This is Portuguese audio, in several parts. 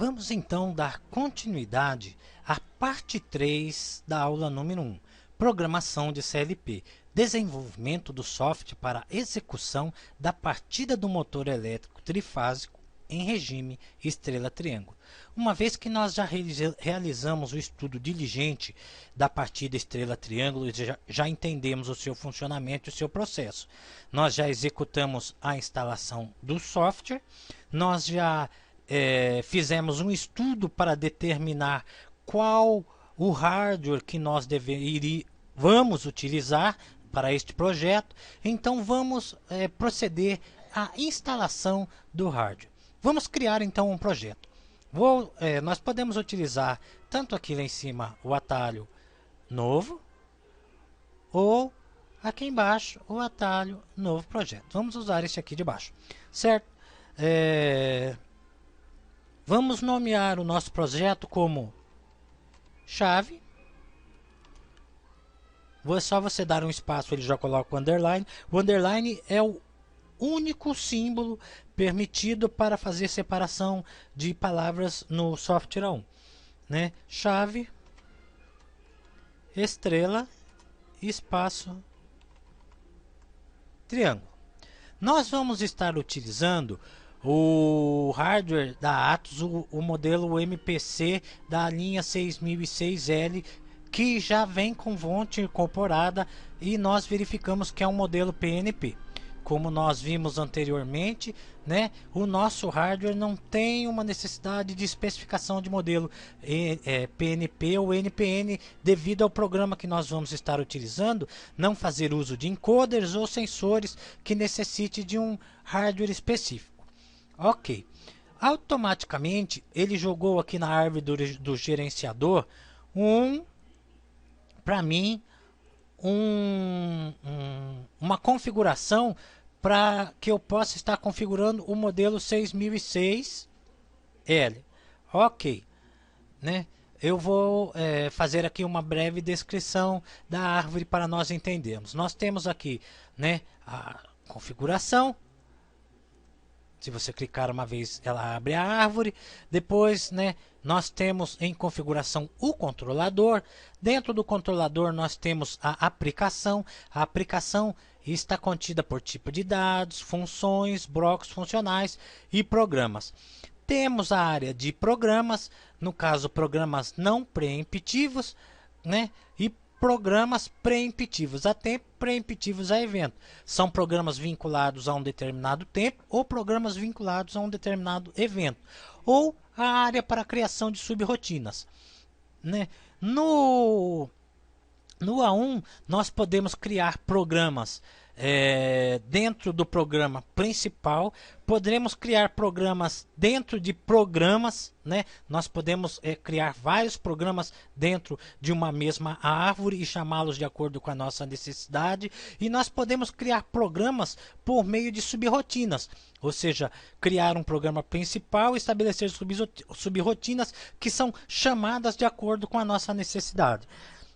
Vamos então dar continuidade à parte 3 da aula número 1, Programação de CLP, desenvolvimento do software para execução da partida do motor elétrico trifásico em regime estrela-triângulo. Uma vez que nós já realizamos o estudo diligente da partida estrela-triângulo, já entendemos o seu funcionamento e o seu processo. Nós já executamos a instalação do software, nós já fizemos um estudo para determinar qual o hardware que nós vamos utilizar para este projeto. Então vamos proceder à instalação do hardware. Vamos criar então um projeto. Nós podemos utilizar tanto aqui lá em cima o atalho novo ou aqui embaixo o atalho novo projeto. Vamos usar esse aqui de baixo, certo? Vamos nomear o nosso projeto como chave. Só você dar um espaço, ele já coloca o underline. O underline é o único símbolo permitido para fazer separação de palavras no software 1, né? Chave, estrela, espaço, triângulo. Nós vamos estar utilizando o hardware da Atos, o modelo MPC da linha 6006L, que já vem com fonte incorporada, e nós verificamos que é um modelo PNP. Como nós vimos anteriormente, né, o nosso hardware não tem uma necessidade de especificação de modelo PNP ou NPN, devido ao programa que nós vamos estar utilizando não fazer uso de encoders ou sensores que necessite de um hardware específico. Ok, automaticamente ele jogou aqui na árvore do gerenciador para mim uma configuração para que eu possa estar configurando o modelo 6006L. Ok, né? Eu vou fazer aqui uma breve descrição da árvore para nós entendermos. Nós temos aqui, né, a configuração. Se você clicar uma vez, ela abre a árvore. Depois, né, nós temos em configuração o controlador. Dentro do controlador, nós temos a aplicação. A aplicação está contida por tipo de dados, funções, blocos funcionais e programas. Temos a área de programas, no caso, programas não preemptivos, né, e programas preemptivos a tempo, preemptivos a evento. São programas vinculados a um determinado tempo ou programas vinculados a um determinado evento. Ou a área para a criação de subrotinas, né? No A1, nós podemos criar programas dentro do programa principal. Poderemos criar programas dentro de programas, né? Nós podemos criar vários programas dentro de uma mesma árvore e chamá-los de acordo com a nossa necessidade. E nós podemos criar programas por meio de subrotinas, ou seja, criar um programa principal e estabelecer subrotinas que são chamadas de acordo com a nossa necessidade.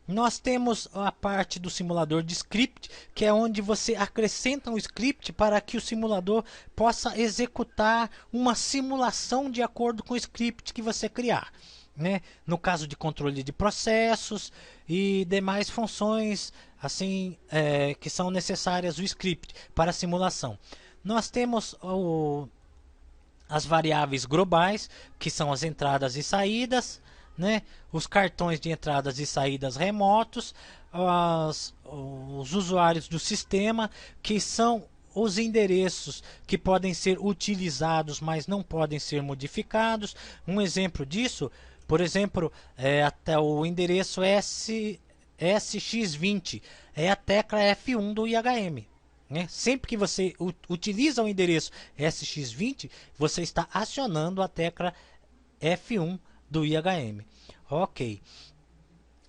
Nós temos a parte do simulador de script, que é onde você acrescenta um script para que o simulador possa executar uma simulação de acordo com o script que você criar, né? No caso de controle de processos e demais funções assim que são necessárias o script para a simulação. Nós temos as variáveis globais, que são as entradas e saídas, né? Os cartões de entradas e saídas remotos, os usuários do sistema, que são os endereços que podem ser utilizados, mas não podem ser modificados. Um exemplo disso, por exemplo, até o endereço SX20 é a tecla F1 do IHM. Né? Sempre que você utiliza o endereço SX20, você está acionando a tecla F1 do IHM. Ok.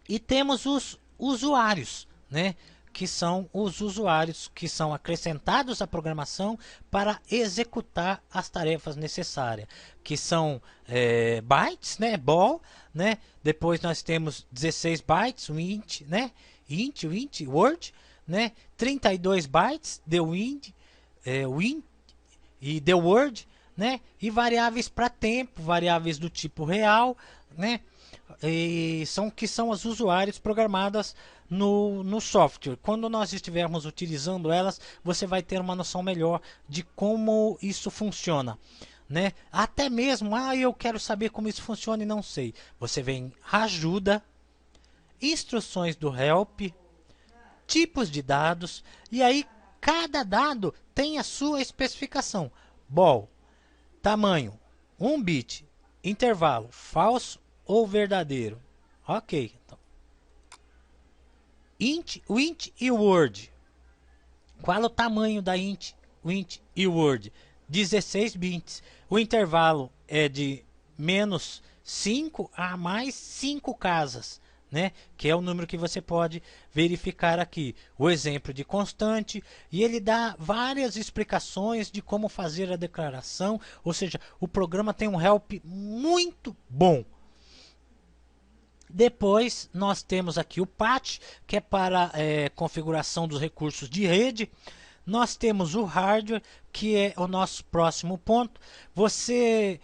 E temos os usuários, né? Que são os usuários que são acrescentados à programação para executar as tarefas necessárias, que são bytes, né? Ball, né? Depois nós temos 16 bytes, o int, né? Int, word, né? 32 bytes, the wind, win e the word, né? E variáveis para tempo, variáveis do tipo real, né? E são as usuários programadas no software. Quando nós estivermos utilizando elas, você vai ter uma noção melhor de como isso funciona, né? Até mesmo, eu quero saber como isso funciona e não sei. Você vem ajuda, instruções do help, tipos de dados, e aí cada dado tem a sua especificação. Ball, tamanho, 1 bit, intervalo, falso ou verdadeiro. Ok. Então, int e word. Qual é o tamanho da int e word? 16 bits. O intervalo é de -5 a mais 5 casas, né? Que é o número que você pode verificar aqui. O exemplo de constante, e ele dá várias explicações de como fazer a declaração, ou seja, o programa tem um help muito bom. Depois nós temos aqui o patch, que é para configuração dos recursos de rede. Nós temos o hardware, que é o nosso próximo ponto. Você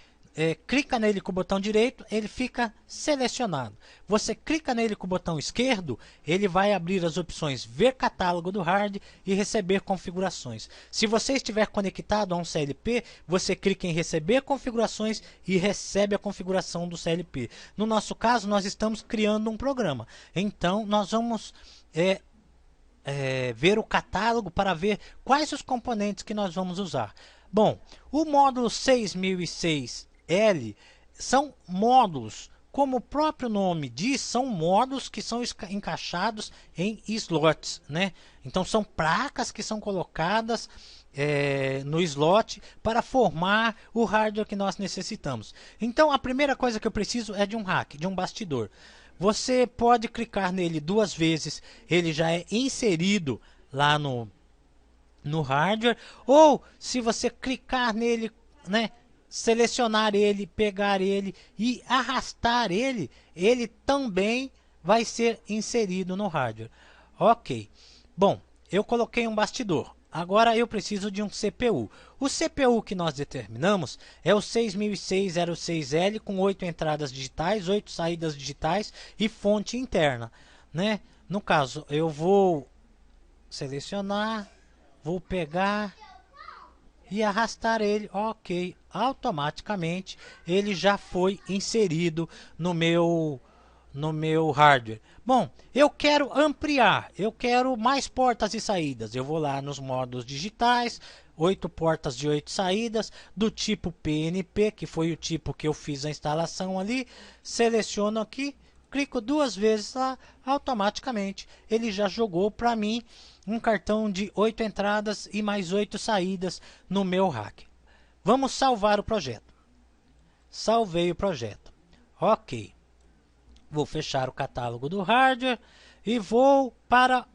clica nele com o botão direito, ele fica selecionado. Você clica nele com o botão esquerdo, ele vai abrir as opções ver catálogo do hardware e receber configurações. Se você estiver conectado a um CLP, você clica em receber configurações e recebe a configuração do CLP. No nosso caso, nós estamos criando um programa. Então, nós vamos ver o catálogo para ver quais os componentes que nós vamos usar. Bom, o módulo 6006L são módulos, como o próprio nome diz, são módulos que são encaixados em slots, né? Então são placas que são colocadas no slot para formar o hardware que nós necessitamos. Então a primeira coisa que eu preciso é de um rack, de um bastidor. Você pode clicar nele 2 vezes, ele já é inserido lá no hardware, ou se você clicar nele, né, selecionar ele, pegar ele e arrastar ele, ele também vai ser inserido no hardware. Ok, bom, eu coloquei um bastidor. Agora eu preciso de um CPU. O CPU que nós determinamos é o 6006L com 8 entradas digitais, 8 saídas digitais e fonte interna, né? No caso, eu vou selecionar, vou pegar e arrastar ele. Ok, automaticamente ele já foi inserido no meu hardware. Bom, eu quero ampliar, eu quero mais portas e saídas. Eu vou lá nos modos digitais, 8 portas de 8 saídas, do tipo PNP, que foi o tipo que eu fiz a instalação ali. Seleciono aqui, clico 2 vezes lá, automaticamente ele já jogou para mim um cartão de 8 entradas e mais 8 saídas no meu rack. Vamos salvar o projeto. Salvei o projeto. Ok. Vou fechar o catálogo do hardware e vou para...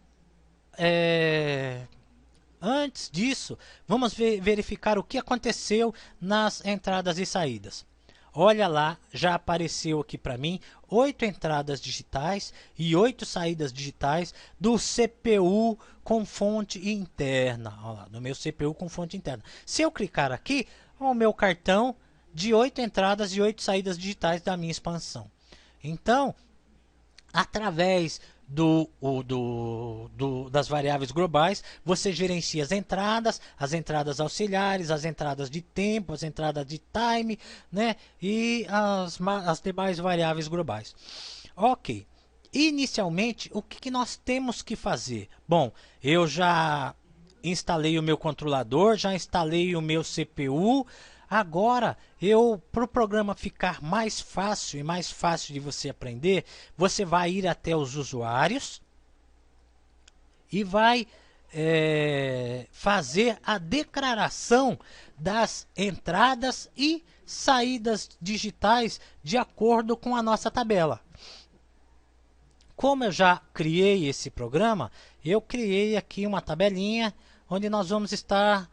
Antes disso, vamos verificar o que aconteceu nas entradas e saídas. Olha lá, já apareceu aqui para mim 8 entradas digitais e 8 saídas digitais do CPU com fonte interna. Olha lá, no meu CPU com fonte interna. Se eu clicar aqui, o meu cartão de 8 entradas e 8 saídas digitais da minha expansão. Então, através das variáveis globais, você gerencia as entradas auxiliares, as entradas de tempo, as entradas de time, né? E as demais variáveis globais. Ok. Inicialmente, o que nós temos que fazer? Bom, eu já instalei o meu controlador, já instalei o meu CPU. Agora, para o programa ficar mais fácil e mais fácil de você aprender, você vai ir até os usuários e vai fazer a declaração das entradas e saídas digitais de acordo com a nossa tabela. Como eu já criei esse programa, eu criei aqui uma tabelinha onde nós vamos estar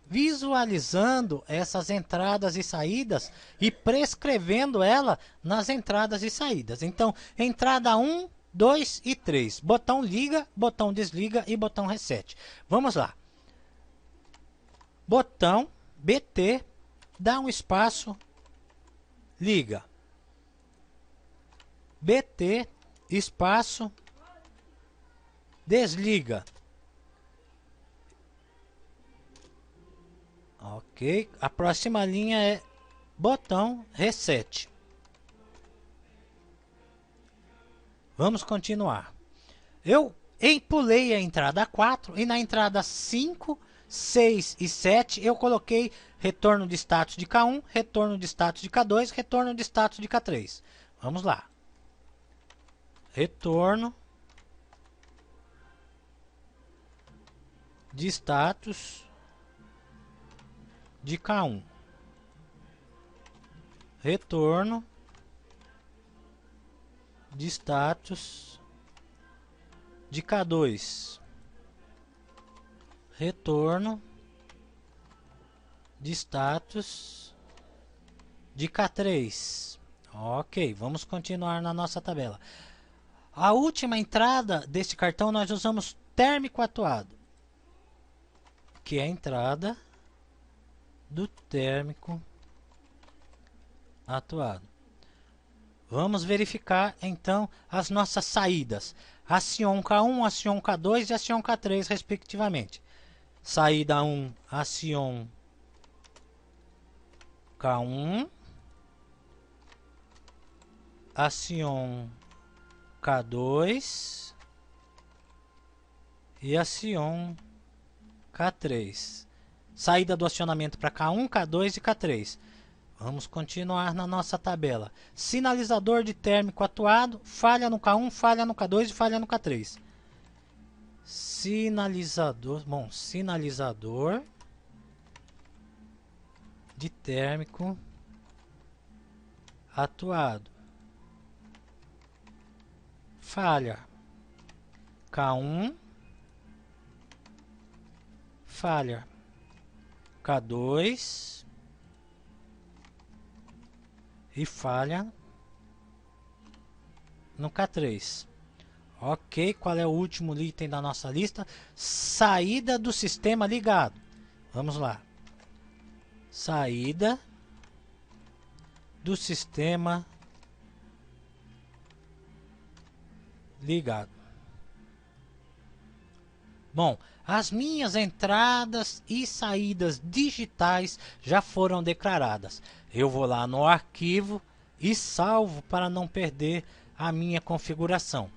visualizando essas entradas e saídas e prescrevendo ela nas entradas e saídas. Então, entrada 1, 2 e 3. Botão liga, botão desliga e botão reset. Vamos lá. Botão BT dá um espaço, liga. BT, espaço, desliga. Ok, a próxima linha é botão reset. Vamos continuar. Eu pulei a entrada 4 e na entrada 5, 6 e 7 eu coloquei retorno de status de K1, retorno de status de K2, retorno de status de K3. Vamos lá. Retorno de status de K1. Retorno de status de K2. Retorno de status de K3. Ok, vamos continuar na nossa tabela. A última entrada deste cartão nós usamos térmico atuado, que é a entrada do térmico atuado. Vamos verificar então as nossas saídas. Acion K1, Acion K2 e Acion K3 respectivamente. Saída 1, Acion K1, Acion K2 e Acion K3. Saída do acionamento para K1, K2 e K3. Vamos continuar na nossa tabela. Sinalizador de térmico atuado, falha no K1, falha no K2 e falha no K3. Sinalizador de térmico atuado. Falha K1, falha K2 e falha no K3. Ok, qual é o último item da nossa lista? Saída do sistema ligado. Vamos lá. Saída do sistema ligado. Bom, as minhas entradas e saídas digitais já foram declaradas. Eu vou lá no arquivo e salvo para não perder a minha configuração.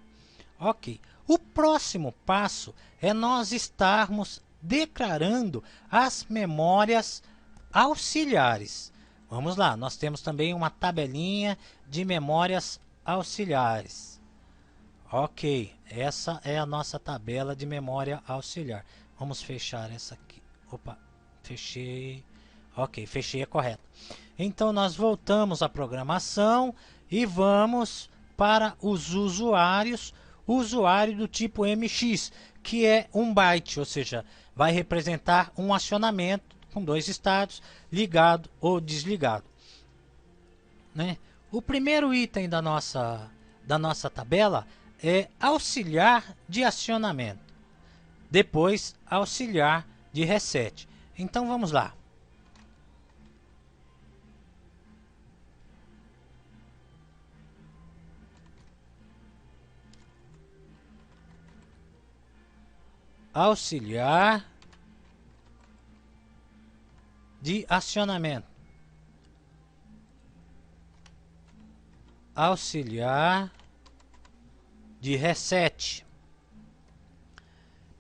Ok, o próximo passo é nós estarmos declarando as memórias auxiliares. Vamos lá, nós temos também uma tabelinha de memórias auxiliares. Ok, essa é a nossa tabela de memória auxiliar. Vamos fechar essa aqui. Opa, fechei. Ok, fechei, é correto. Então nós voltamos à programação e vamos para os usuários. Usuário do tipo MX, que é um byte, ou seja, vai representar um acionamento com dois estados, ligado ou desligado. Né? O primeiro item da nossa tabela é auxiliar de acionamento. Depois, auxiliar de reset. Então vamos lá. Auxiliar de acionamento. Auxiliar de reset.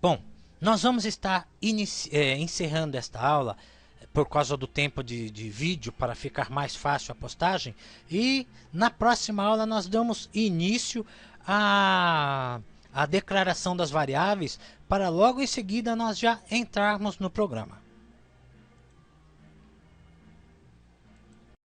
Bom, nós vamos estar encerrando esta aula por causa do tempo de vídeo para ficar mais fácil a postagem, e na próxima aula nós damos início a declaração das variáveis para logo em seguida nós já entrarmos no programa.